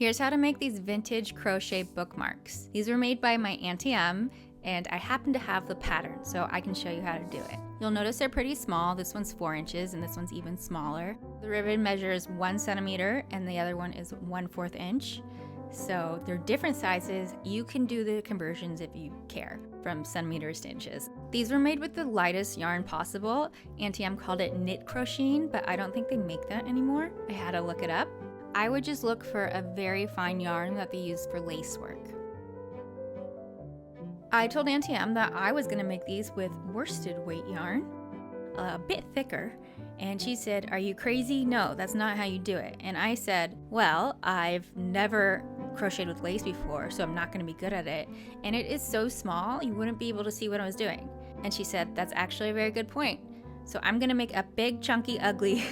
Here's how to make these vintage crochet bookmarks. These were made by my Auntie M, and I happen to have the pattern, so I can show you how to do it. You'll notice they're pretty small. This one's 4 inches and this one's even smaller. The ribbon measures 1 centimeter and the other one is 1/4 inch. So they're different sizes. You can do the conversions if you care, from centimeters to inches. These were made with the lightest yarn possible. Auntie M called it knit crocheting, but I don't think they make that anymore. I had to look it up. I would just look for a very fine yarn that they use for lace work. I told Auntie M that I was gonna make these with worsted weight yarn, a bit thicker, and she said, "Are you crazy? No, that's not how you do it." And I said, "Well, I've never crocheted with lace before, so I'm not gonna be good at it. And it is so small, you wouldn't be able to see what I was doing." And she said, "That's actually a very good point. So I'm gonna make a big, chunky, ugly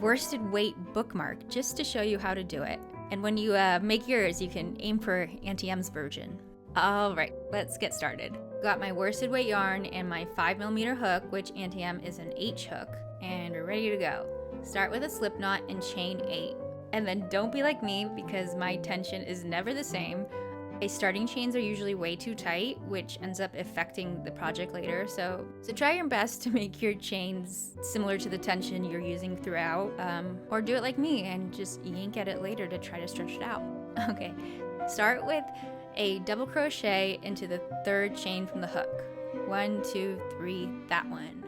worsted weight bookmark just to show you how to do it. And when you make yours, you can aim for Auntie M's version." All right, let's get started. Got my worsted weight yarn and my 5mm hook, which Auntie M is an H hook, and we're ready to go. Start with a slip knot and chain 8. And then don't be like me because my tension is never the same. Starting chains are usually way too tight, which ends up affecting the project later. So try your best to make your chains similar to the tension you're using throughout, or do it like me and just yank at it later to try to stretch it out. Okay, start with a double crochet into the 3rd chain from the hook. 1, 2, 3, that one.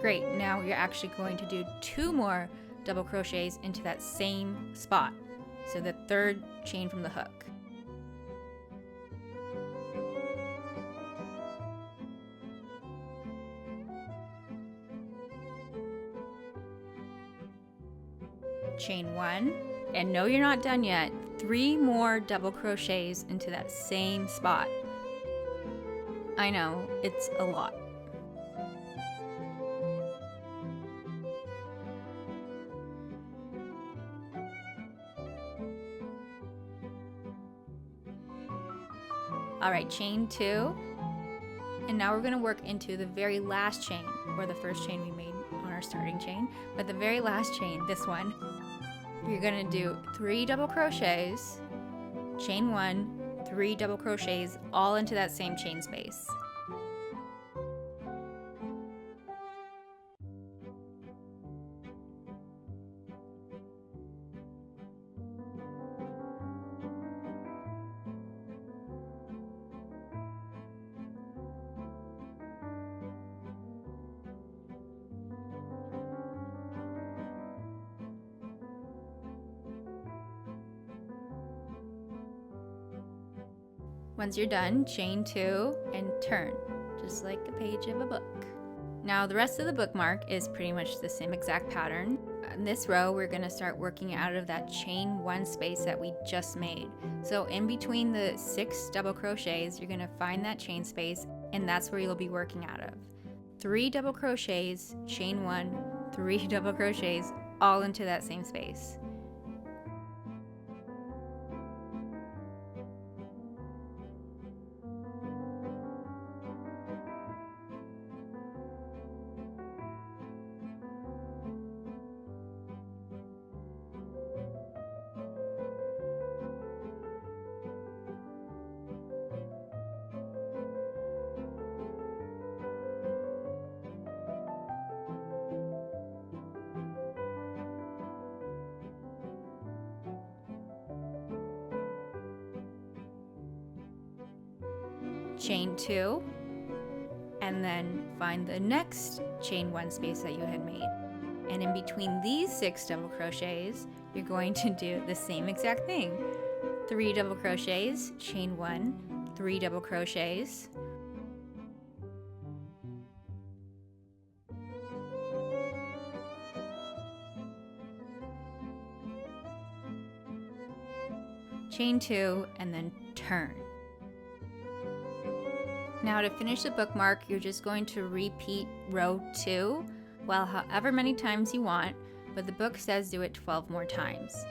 Great, now you're actually going to do 2 more double crochets into that same spot. So the 3rd chain from the hook. Chain 1, and no, you're not done yet. 3 more double crochets into that same spot. I know, it's a lot. All right, chain 2, and now we're gonna work into the very last chain, or the first chain we made on our starting chain, but the very last chain, this one. You're gonna do 3 double crochets, chain 1, 3 double crochets, all into that same chain space. Once you're done, chain 2 and turn, just like a page of a book. Now the rest of the bookmark is pretty much the same exact pattern. In this row, we're gonna start working out of that chain 1 space that we just made. So in between the 6 double crochets, you're gonna find that chain space, and that's where you'll be working out of. 3 double crochets, chain 1, 3 double crochets, all into that same space. Chain 2, and then find the next chain 1 space that you had made. And in between these 6 double crochets, you're going to do the same exact thing. 3 double crochets, chain 1, 3 double crochets, chain 2, and then turn. Now to finish the bookmark, you're just going to repeat row 2, well, however many times you want, but the book says do it 12 more times.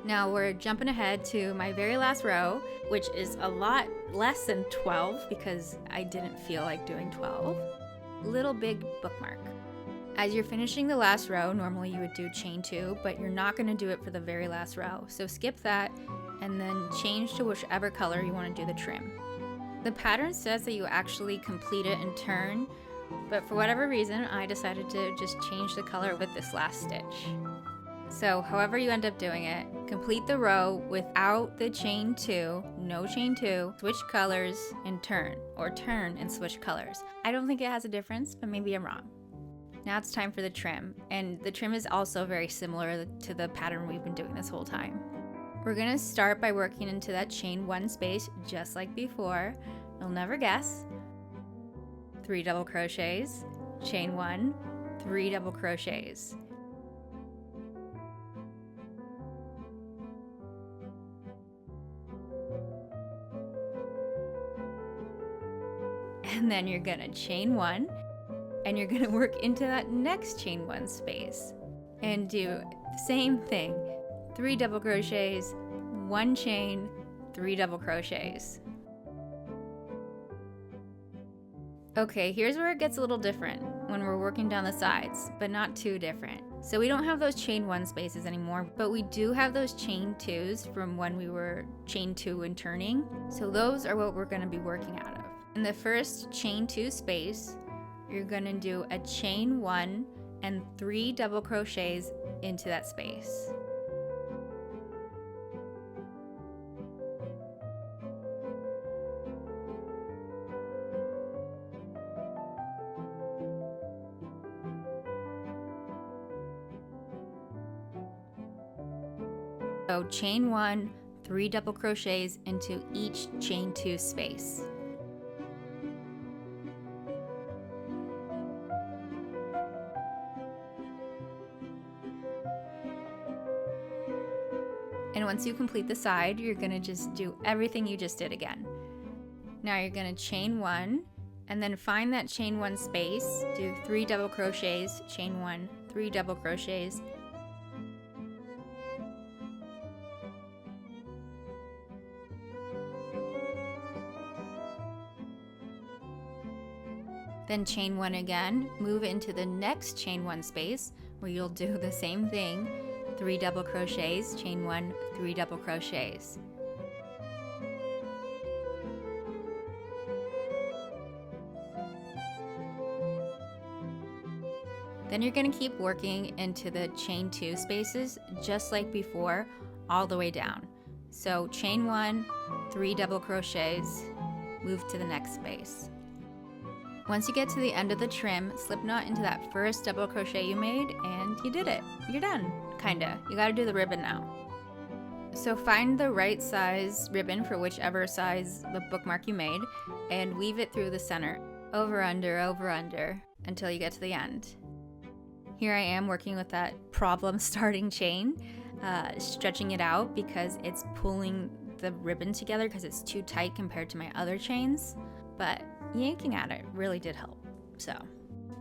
Now we're jumping ahead to my very last row, which is a lot less than 12 because I didn't feel like doing 12. Little big bookmark. As you're finishing the last row, normally you would do chain 2, but you're not going to do it for the very last row. So skip that and then change to whichever color you want to do the trim. The pattern says that you actually complete it and turn, but for whatever reason, I decided to just change the color with this last stitch. So however you end up doing it, complete the row without the chain 2, no chain 2, switch colors and turn, or turn and switch colors. I don't think it has a difference, but maybe I'm wrong. Now it's time for the trim, and the trim is also very similar to the pattern we've been doing this whole time. We're gonna start by working into that chain 1 space just like before. You'll never guess. 3 double crochets, chain 1, 3 double crochets. And then you're gonna chain 1, and you're gonna work into that next chain 1 space and do the same thing. 3 double crochets, 1 chain, 3 double crochets. Okay, here's where it gets a little different when we're working down the sides, but not too different. So we don't have those chain 1 spaces anymore, but we do have those chain 2s from when we were chain 2 and turning. So those are what we're gonna be working out of. In the first chain 2 space, you're gonna do a chain 1 and 3 double crochets into that space. So chain 1, 3 double crochets into each chain 2 space. And once you complete the side, you're gonna just do everything you just did again. Now you're gonna chain 1, and then find that chain 1 space, do 3 double crochets, chain 1, 3 double crochets, then chain 1 again, move into the next chain 1 space where you'll do the same thing, 3 double crochets, chain 1, 3 double crochets. Then you're going to keep working into the chain 2 spaces just like before, all the way down. So chain 1, 3 double crochets, move to the next space. Once you get to the end of the trim, slip knot into that first double crochet you made, and you did it. You're done, kinda. You gotta do the ribbon now. So find the right size ribbon for whichever size the bookmark you made, and weave it through the center, over, under, until you get to the end. Here I am working with that problem starting chain, stretching it out because it's pulling the ribbon together because it's too tight compared to my other chains, but yanking at it really did help. So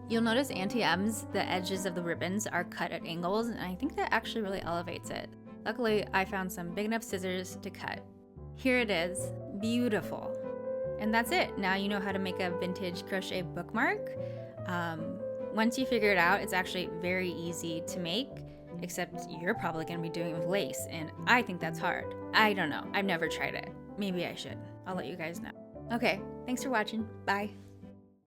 you'll notice Auntie M's, the edges of the ribbons are cut at angles, and I think that actually really elevates it. Luckily, I found some big enough scissors to cut. Here it is, beautiful. And that's it. Now you know how to make a vintage crochet bookmark. Once you figure it out, it's actually very easy to make, except you're probably gonna be doing it with lace, and I think that's hard. I don't know, I've never tried it. Maybe I should. I'll let you guys know. Okay, thanks for watching. Bye.